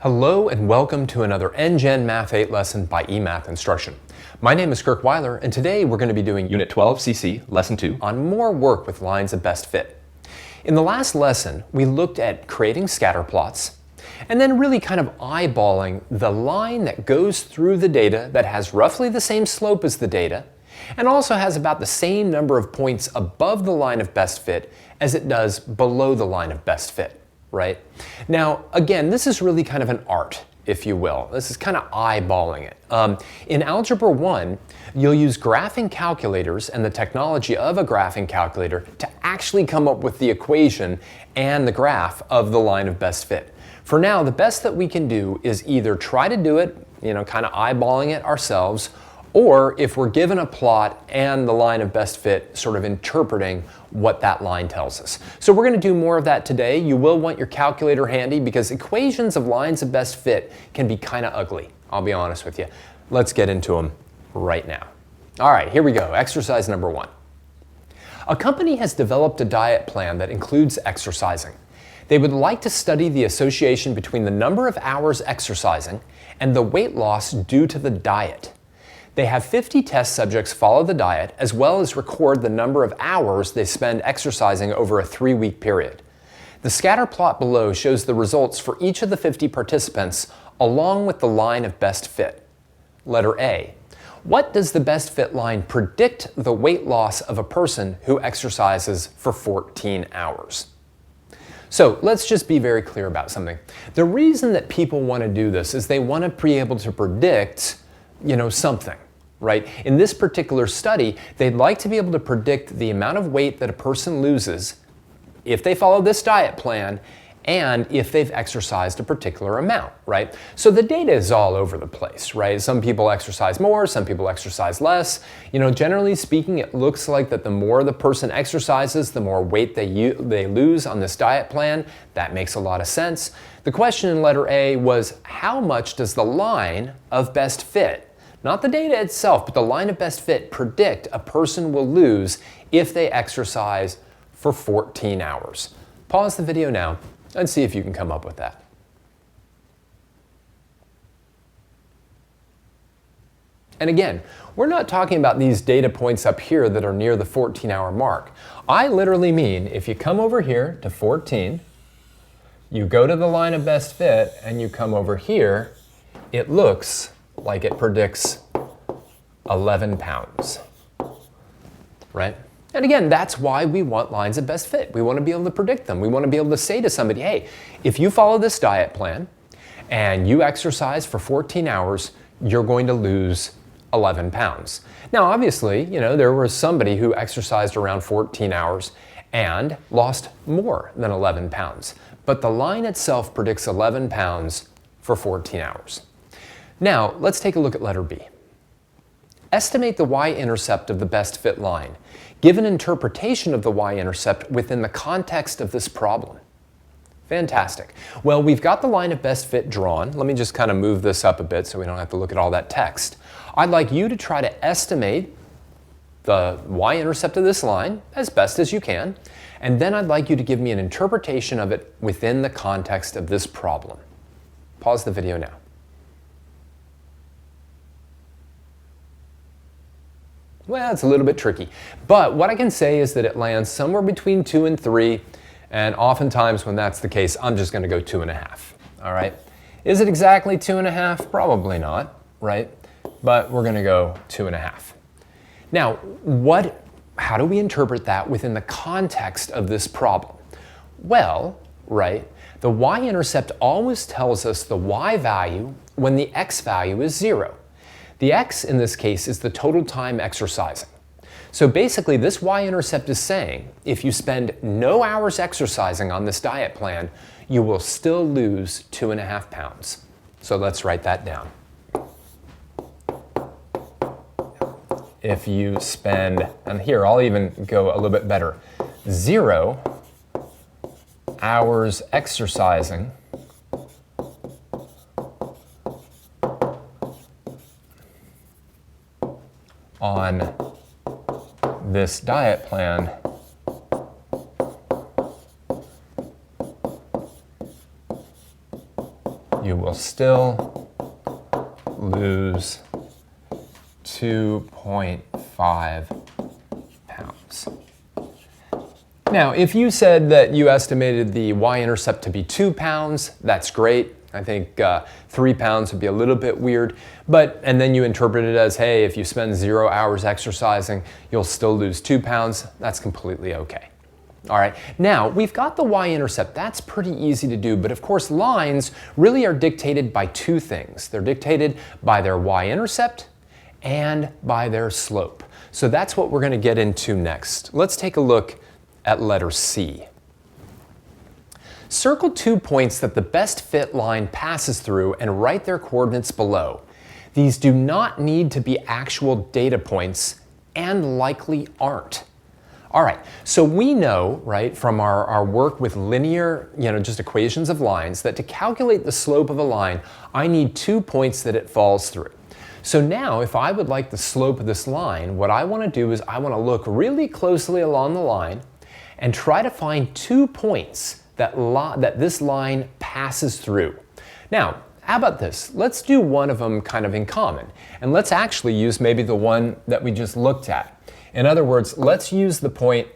Hello and welcome to another NGen Math 8 lesson by eMath Instruction. My name is Kirk Weiler, and today we're going to be doing Unit 12cc, Lesson 2, on more work with lines of best fit. In the last lesson, we looked at creating scatter plots, and then really kind of eyeballing the line that goes through the data that has roughly the same slope as the data, and also has about the same number of points above the line of best fit as it does below the line of best fit. Right? Now, again, this is really kind of an art, if you will. This is kind of eyeballing it. In Algebra 1, you'll use graphing calculators and the technology of a graphing calculator to actually come up with the equation and the graph of the line of best fit. For now, the best that we can do is either try to do it, kind of eyeballing it ourselves, or if we're given a plot and the line of best fit, sort of interpreting what that line tells us. So we're going to do more of that today. You will want your calculator handy because equations of lines of best fit can be kind of ugly, I'll be honest with you. Let's get into them right now. All right, here we go. Exercise number 1. A company has developed a diet plan that includes exercising. They would like to study the association between the number of hours exercising and the weight loss due to the diet. They have 50 test subjects follow the diet as well as record the number of hours they spend exercising over a 3-week period. The scatter plot below shows the results for each of the 50 participants along with the line of best fit. Letter A. What does the best fit line predict the weight loss of a person who exercises for 14 hours? So let's just be very clear about something. The reason that people want to do this is they want to be able to predict, something. Right? In this particular study, they'd like to be able to predict the amount of weight that a person loses if they follow this diet plan and if they've exercised a particular amount, right? So the data is all over the place, right? Some people exercise more, some people exercise less. Generally speaking, it looks like that the more the person exercises, the more weight they lose on this diet plan. That makes a lot of sense. The question in letter A was, how much does the line of best fit, not the data itself, but the line of best fit, predict a person will lose if they exercise for 14 hours? Pause the video now and see if you can come up with that. And again, we're not talking about these data points up here that are near the 14-hour mark. I literally mean if you come over here to 14, you go to the line of best fit, and you come over here, it looks like it predicts 11 pounds, right? And again, that's why we want lines of best fit. We want to be able to predict them. We want to be able to say to somebody, hey, if you follow this diet plan and you exercise for 14 hours, you're going to lose 11 pounds. Now, obviously, there was somebody who exercised around 14 hours and lost more than 11 pounds. But the line itself predicts 11 pounds for 14 hours. Now, let's take a look at letter B. Estimate the y-intercept of the best fit line. Give an interpretation of the y-intercept within the context of this problem. Fantastic. Well, we've got the line of best fit drawn. Let me just kind of move this up a bit so we don't have to look at all that text. I'd like you to try to estimate the y-intercept of this line as best as you can, and then I'd like you to give me an interpretation of it within the context of this problem. Pause the video now. Well, it's a little bit tricky, but what I can say is that it lands somewhere between 2 and 3, and oftentimes when that's the case, I'm just going to go 2.5, all right? Is it exactly 2.5? Probably not, right? But we're going to go 2.5. Now, how do we interpret that within the context of this problem? Well, right, the y-intercept always tells us the y value when the x value is 0. The x in this case is the total time exercising. So basically this y-intercept is saying if you spend no hours exercising on this diet plan, you will still lose 2.5 pounds. So let's write that down. If you spend, and here I'll even go a little bit better, 0 hours exercising on this diet plan, you will still lose 2.5 pounds. Now, if you said that you estimated the y-intercept to be 2 pounds, that's great. I think 3 pounds would be a little bit weird, and then you interpret it as, hey, if you spend 0 hours exercising, you'll still lose 2 pounds. That's completely okay. All right, now we've got the y-intercept. That's pretty easy to do, but of course lines really are dictated by two things. They're dictated by their y-intercept and by their slope. So that's what we're going to get into next. Let's take a look at letter C. Circle 2 points that the best fit line passes through and write their coordinates below. These do not need to be actual data points and likely aren't. All right, so we know, right, from our work with linear, just equations of lines, that to calculate the slope of a line, I need 2 points that it falls through. So now, if I would like the slope of this line, what I want to do is I want to look really closely along the line and try to find 2 points that this line passes through. Now, how about this? Let's do one of them kind of in common, and let's actually use maybe the one that we just looked at. In other words, let's use the point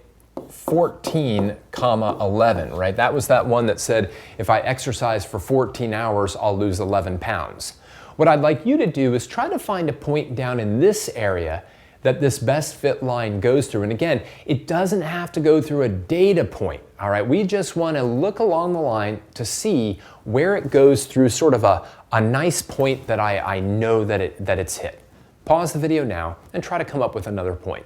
14, 11, right? That was that one that said, if I exercise for 14 hours, I'll lose 11 pounds. What I'd like you to do is try to find a point down in this area that this best fit line goes through. And again, it doesn't have to go through a data point, all right? We just want to look along the line to see where it goes through sort of a nice point that I know that it's hit. Pause the video now and try to come up with another point.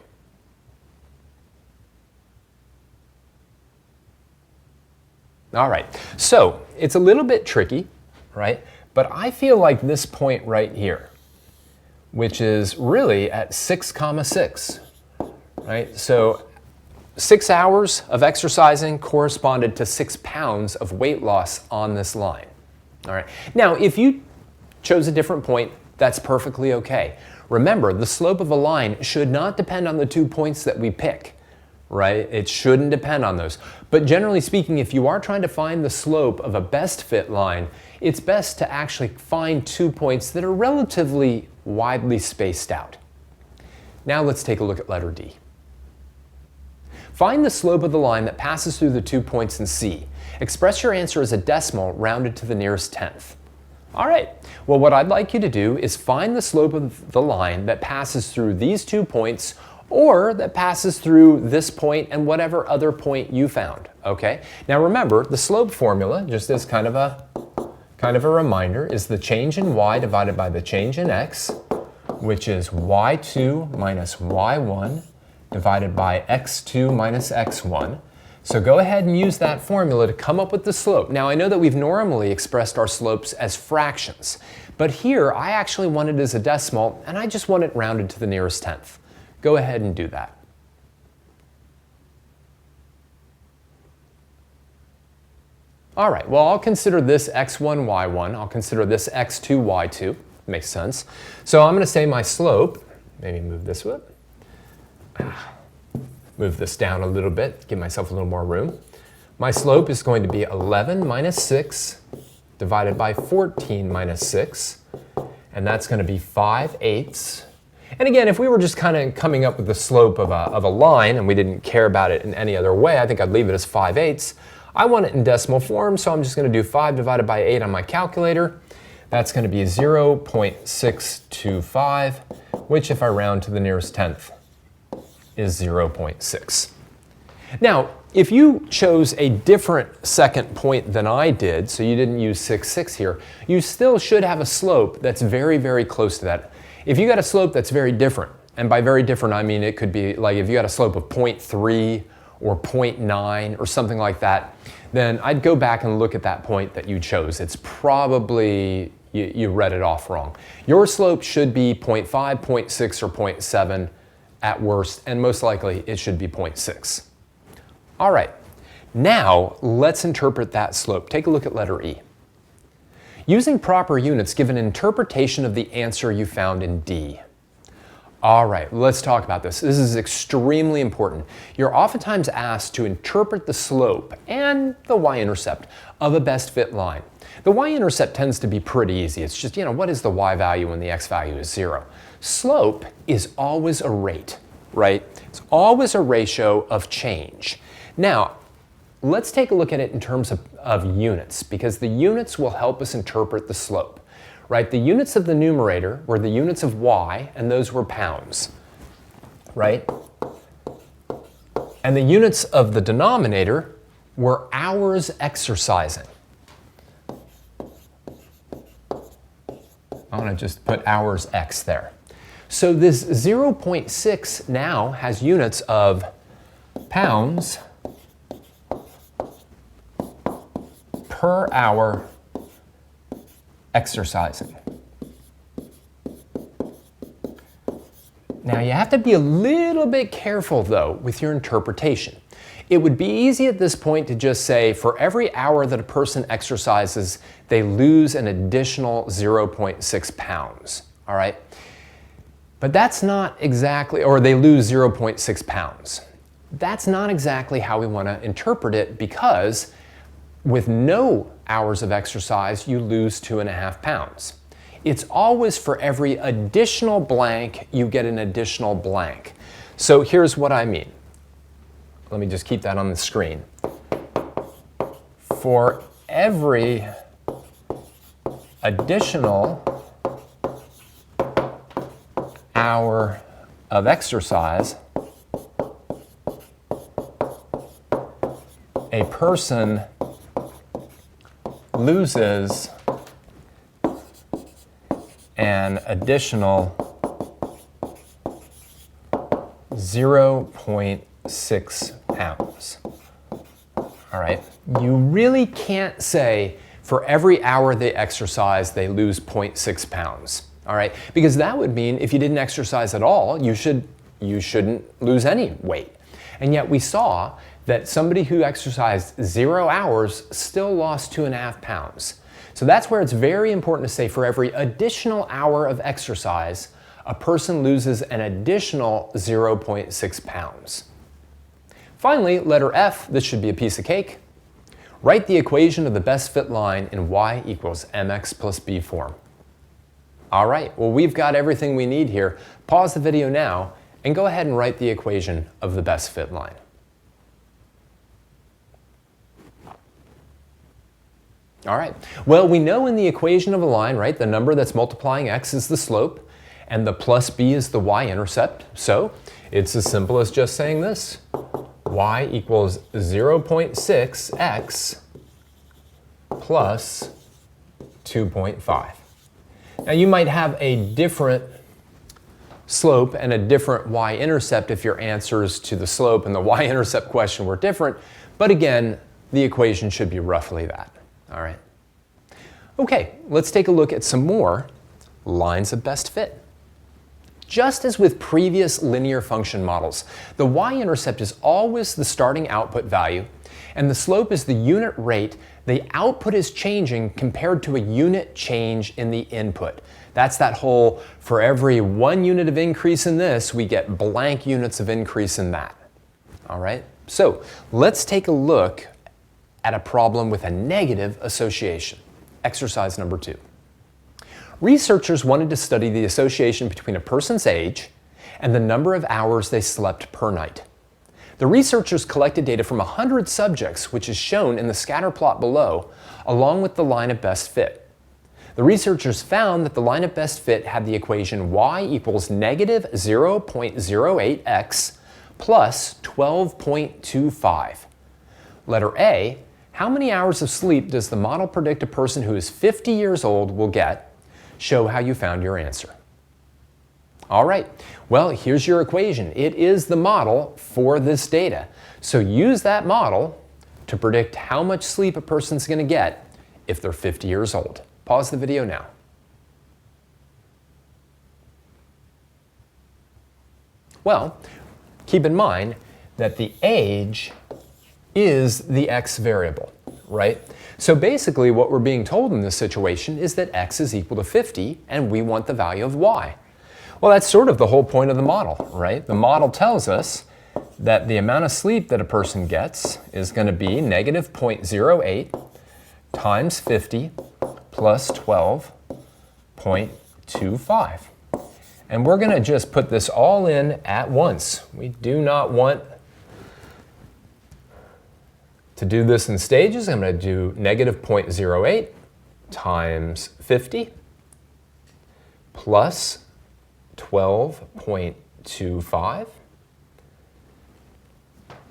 All right, so it's a little bit tricky, right? But I feel like this point right here, which is really at 6,6, right? So 6 hours of exercising corresponded to 6 pounds of weight loss on this line, all right? Now, if you chose a different point, that's perfectly okay. Remember, the slope of a line should not depend on the 2 points that we pick, right? It shouldn't depend on those. But generally speaking, if you are trying to find the slope of a best fit line, it's best to actually find 2 points that are relatively widely spaced out. Now let's take a look at letter D. Find the slope of the line that passes through the 2 points in C. Express your answer as a decimal rounded to the nearest tenth. All right, well, what I'd like you to do is find the slope of the line that passes through these 2 points or that passes through this point and whatever other point you found, okay? Now remember, the slope formula, just as kind of a reminder, is the change in y divided by the change in x, which is y2 minus y1 divided by x2 minus x1. So go ahead and use that formula to come up with the slope. Now I know that we've normally expressed our slopes as fractions, but here I actually want it as a decimal and I just want it rounded to the nearest tenth. Go ahead and do that. All right, well, I'll consider this x1, y1. I'll consider this x2, y2. Makes sense. So I'm going to say my slope, maybe move this way. Move this down a little bit, give myself a little more room. My slope is going to be 11 minus 6 divided by 14 minus 6, and that's going to be 5/8. And again, if we were just kind of coming up with the slope of a line and we didn't care about it in any other way, I think I'd leave it as 5/8. I want it in decimal form, so I'm just going to do 5 divided by 8 on my calculator. That's going to be 0.625, which if I round to the nearest tenth is 0.6. Now, if you chose a different second point than I did, so you didn't use 6,6 here, you still should have a slope that's very, very close to that. If you got a slope that's very different, and by very different I mean it could be like if you got a slope of 0.3 or 0.9 or something like that, then I'd go back and look at that point that you chose. It's probably, you read it off wrong. Your slope should be 0.5, 0.6, or 0.7 at worst, and most likely it should be 0.6. All right, now let's interpret that slope. Take a look at letter E. Using proper units, give an interpretation of the answer you found in D. All right, let's talk about this. This is extremely important. You're oftentimes asked to interpret the slope and the y-intercept of a best fit line. The y-intercept tends to be pretty easy. It's just, what is the y value when the x value is 0? Slope is always a rate, right? It's always a ratio of change. Now, let's take a look at it in terms of units, because the units will help us interpret the slope. Right? The units of the numerator were the units of y, and those were pounds, right? And the units of the denominator were hours exercising. I'm going to just put hours x there. So this 0.6 now has units of pounds per hour exercising. Now you have to be a little bit careful though with your interpretation. It would be easy at this point to just say for every hour that a person exercises, they lose an additional 0.6 pounds, all right? But that's not exactly, or they lose 0.6 pounds. That's not exactly how we want to interpret it, because with no hours of exercise, you lose 2.5 pounds. It's always for every additional blank, you get an additional blank. So here's what I mean. Let me just keep that on the screen. For every additional hour of exercise, a person loses an additional 0.6 pounds. All right, you really can't say for every hour they exercise, they lose 0.6 pounds. All right, because that would mean if you didn't exercise at all, you shouldn't lose any weight. And yet we saw that somebody who exercised 0 hours still lost 2.5 pounds. So that's where it's very important to say for every additional hour of exercise, a person loses an additional 0.6 pounds. Finally, letter F, this should be a piece of cake. Write the equation of the best fit line in y equals mx plus b form. All right, well, we've got everything we need here. Pause the video now and go ahead and write the equation of the best fit line. All right, well, we know in the equation of a line, right, the number that's multiplying x is the slope, and the plus b is the y-intercept. So it's as simple as just saying this. Y equals 0.6x plus 2.5. Now you might have a different slope and a different y-intercept if your answers to the slope and the y-intercept question were different, but again, the equation should be roughly that. All right. Okay, let's take a look at some more lines of best fit. Just as with previous linear function models, the y-intercept is always the starting output value, and the slope is the unit rate the output is changing compared to a unit change in the input. That's that whole, for every 1 unit of increase in this, we get blank units of increase in that. All right, so let's take a look at a problem with a negative association. Exercise number 2. Researchers wanted to study the association between a person's age and the number of hours they slept per night. The researchers collected data from 100 subjects, which is shown in the scatter plot below, along with the line of best fit. The researchers found that the line of best fit had the equation y equals negative 0.08x plus 12.25. Letter A, how many hours of sleep does the model predict a person who is 50 years old will get? Show how you found your answer. All right, well, here's your equation. It is the model for this data. So use that model to predict how much sleep a person's going to get if they're 50 years old. Pause the video now. Well, keep in mind that the age is the x variable, right? So basically what we're being told in this situation is that x is equal to 50 and we want the value of y. Well, that's sort of the whole point of the model, right? The model tells us that the amount of sleep that a person gets is going to be negative 0.08 times 50 plus 12.25. And we're going to just put this all in at once. We do not want to do this in stages. I'm going to do negative 0.08 times 50 plus 12.25.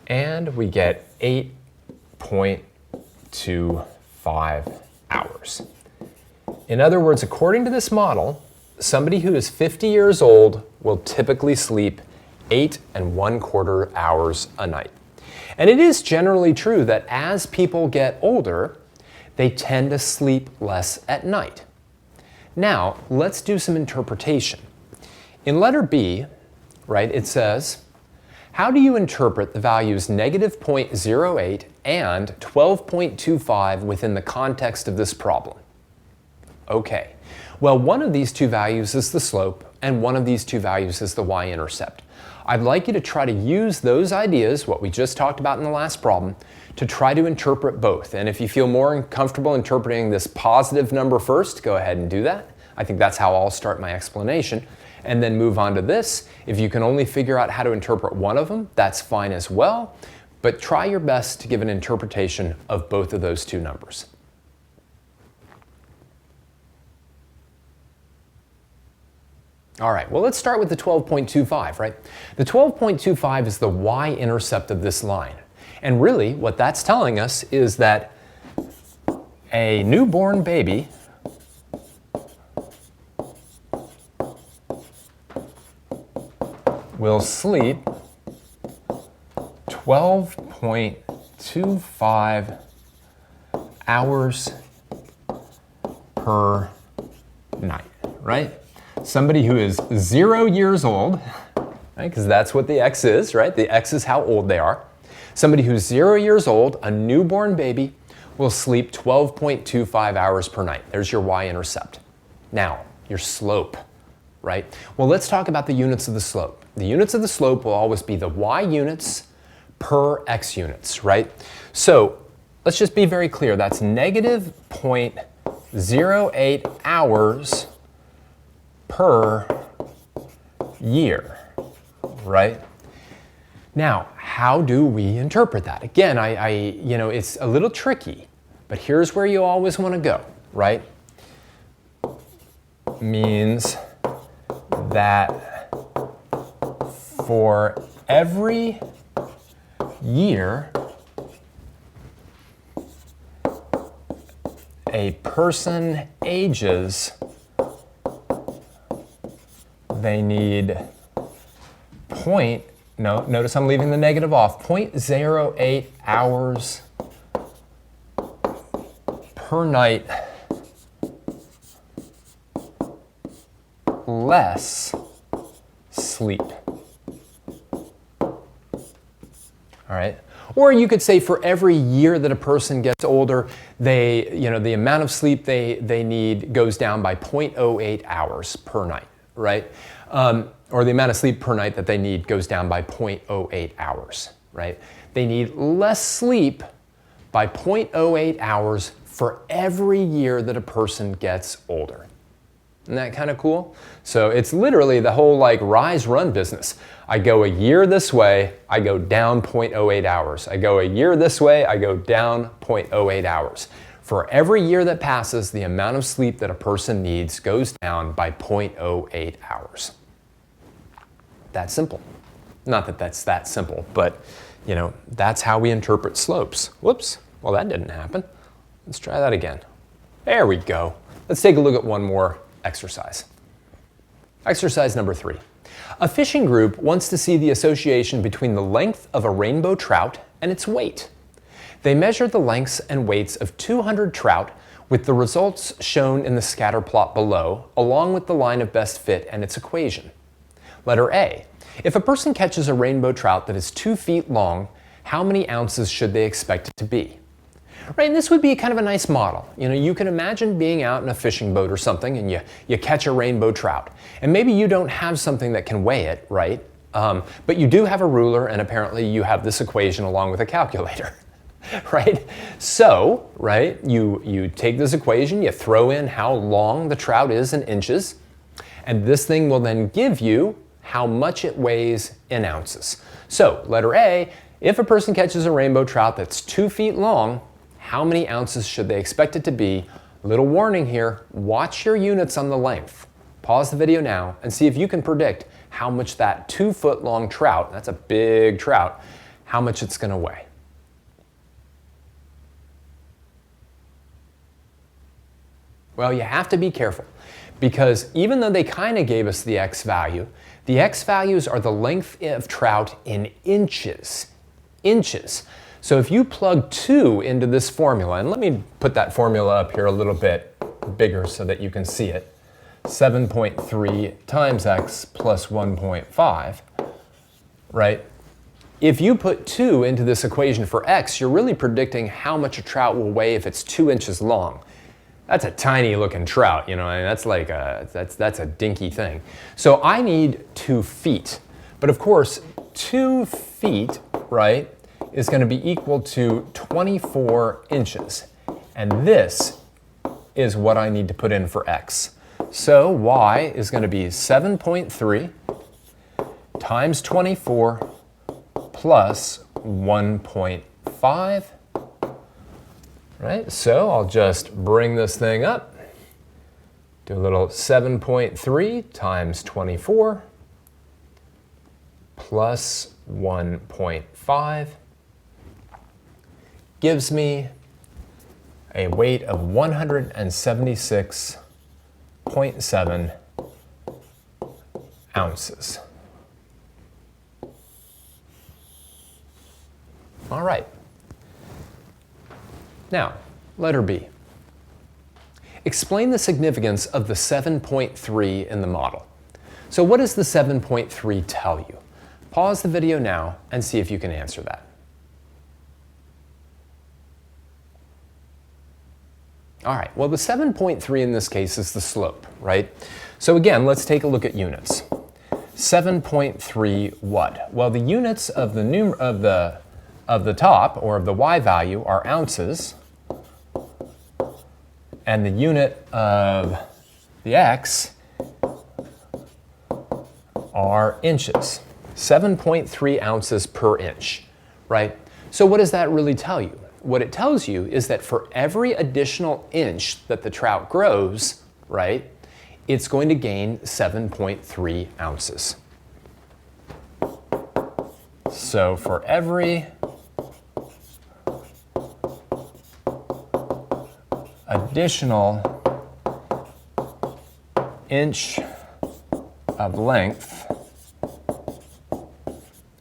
And we get 8.25 hours. In other words, according to this model, somebody who is 50 years old will typically sleep 8 1/4 hours a night. And it is generally true that as people get older, they tend to sleep less at night. Now, let's do some interpretation. In letter B, right, it says, how do you interpret the values negative 0.08 and 12.25 within the context of this problem? Okay, well, one of these two values is the slope, and one of these two values is the y-intercept. I'd like you to try to use those ideas, what we just talked about in the last problem, to try to interpret both. And if you feel more comfortable interpreting this positive number first, go ahead and do that. I think that's how I'll start my explanation. And then move on to this. If you can only figure out how to interpret one of them, that's fine as well. But try your best to give an interpretation of both of those two numbers. All right, well, let's start with the 12.25, right? The 12.25 is the y-intercept of this line. And really, what that's telling us is that a newborn baby will sleep 12.25 hours per night, right? Somebody who is 0 years old, right, because that's what the x is, right? The x is how old they are. Somebody who's 0 years old, a newborn baby, will sleep 12.25 hours per night. There's your y-intercept. Now, your slope, right? Well, let's talk about the units of the slope. The units of the slope will always be the y units per x units, right? So let's just be very clear. That's negative 0.08 hours per year, right? Now, how do we interpret that? Again, you know, it's a little tricky, but here's where you always want to go, right? Means that for every year a person ages, they need notice I'm leaving the negative off, 0.08 hours per night less sleep. All right. Or you could say for every year that a person gets older, the amount of sleep they need goes down by 0.08 hours per night, right? Or the amount of sleep per night that they need goes down by 0.08 hours, right? They need less sleep by 0.08 hours for every year that a person gets older. Isn't that kind of cool? So it's literally the whole like rise run business. I go a year this way, I go down 0.08 hours. I go a year this way, I go down 0.08 hours. For every year that passes, the amount of sleep that a person needs goes down by 0.08 hours. That's simple. Not that that's that simple, but that's how we interpret slopes. Whoops, well that didn't happen. Let's try that again. There we go. Let's take a look at one more exercise. Exercise number 3. A fishing group wants to see the association between the length of a rainbow trout and its weight. They measure the lengths and weights of 200 trout with the results shown in the scatter plot below, along with the line of best fit and its equation. Letter A. If a person catches a rainbow trout that is 2 feet long, how many ounces should they expect it to be? Right, and this would be kind of a nice model. You know, you can imagine being out in a fishing boat or something and you catch a rainbow trout. And maybe you don't have something that can weigh it, right? But you do have a ruler, and apparently you have this equation along with a calculator, right? So, right, you take this equation, you throw in how long the trout is in inches, and this thing will then give you how much it weighs in ounces. So, letter A, if a person catches a rainbow trout that's 2 feet long, how many ounces should they expect it to be? Little warning here, watch your units on the length. Pause the video now and see if you can predict how much that 2 foot long trout, that's a big trout, how much it's gonna weigh. Well, you have to be careful because even though they kind of gave us the X value, the X values are the length of trout in inches. Inches. So if you plug 2 into this formula, and let me put that formula up here a little bit bigger so that you can see it. 7.3 times X plus 1.5, right? If you put 2 into this equation for X, you're really predicting how much a trout will weigh if it's 2 inches long. That's a tiny looking trout, you know, I mean, that's like that's a dinky thing. So I need 2 feet. But of course, 2 feet, right, is going to be equal to 24 inches. And this is what I need to put in for X. So Y is going to be 7.3 times 24 plus 1.5. Right, so I'll just bring this thing up. Do a little 7.3 times 24 plus 1.5 gives me a weight of 176.7 ounces. All right. Now, letter B. Explain the significance of the 7.3 in the model. So what does the 7.3 tell you? Pause the video now and see if you can answer that. All right, well the 7.3 in this case is the slope, right? So again, let's take a look at units. 7.3 what? Well, the units of the top, or of the Y value, are ounces, and the unit of the X are inches. 7.3 ounces per inch, right? So what does that really tell you? What it tells you is that for every additional inch that the trout grows, right, it's going to gain 7.3 ounces. So for every additional inch of length,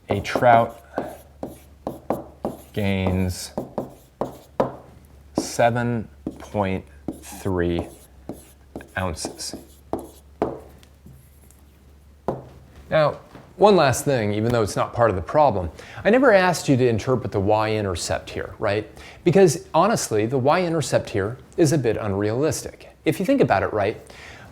a trout gains 7.3 ounces. Now, one last thing, even though it's not part of the problem, I never asked you to interpret the y-intercept here, right? Because honestly, the y-intercept here is a bit unrealistic. If you think about it, right,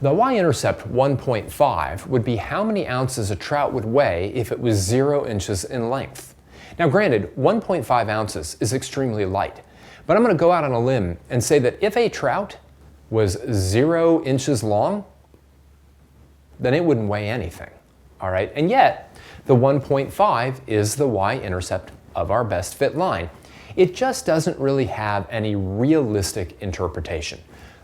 the y-intercept 1.5 would be how many ounces a trout would weigh if it was 0 inches in length. Now granted, 1.5 ounces is extremely light, but I'm going to go out on a limb and say that if a trout was 0 inches long, then it wouldn't weigh anything. All right, and yet the 1.5 is the y-intercept of our best fit line. It just doesn't really have any realistic interpretation.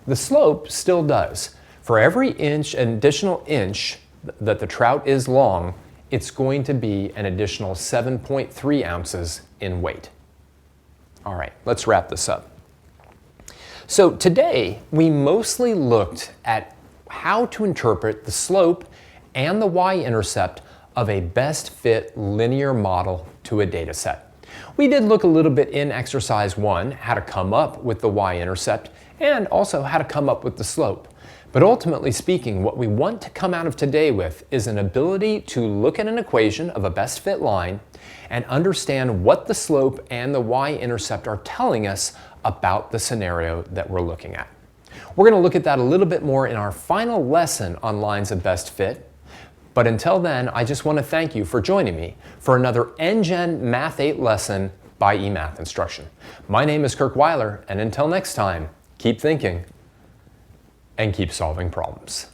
The slope still does. For every additional inch that the trout is long, it's going to be an additional 7.3 ounces in weight. All right, let's wrap this up. So today, we mostly looked at how to interpret the slope and the y-intercept of a best fit linear model to a data set. We did look a little bit in exercise 1, how to come up with the y-intercept and also how to come up with the slope. But ultimately speaking, what we want to come out of today with is an ability to look at an equation of a best fit line and understand what the slope and the y-intercept are telling us about the scenario that we're looking at. We're going to look at that a little bit more in our final lesson on lines of best fit. But until then, I just want to thank you for joining me for another NGen Math 8 lesson by eMath Instruction. My name is Kirk Weiler, and until next time, keep thinking and keep solving problems.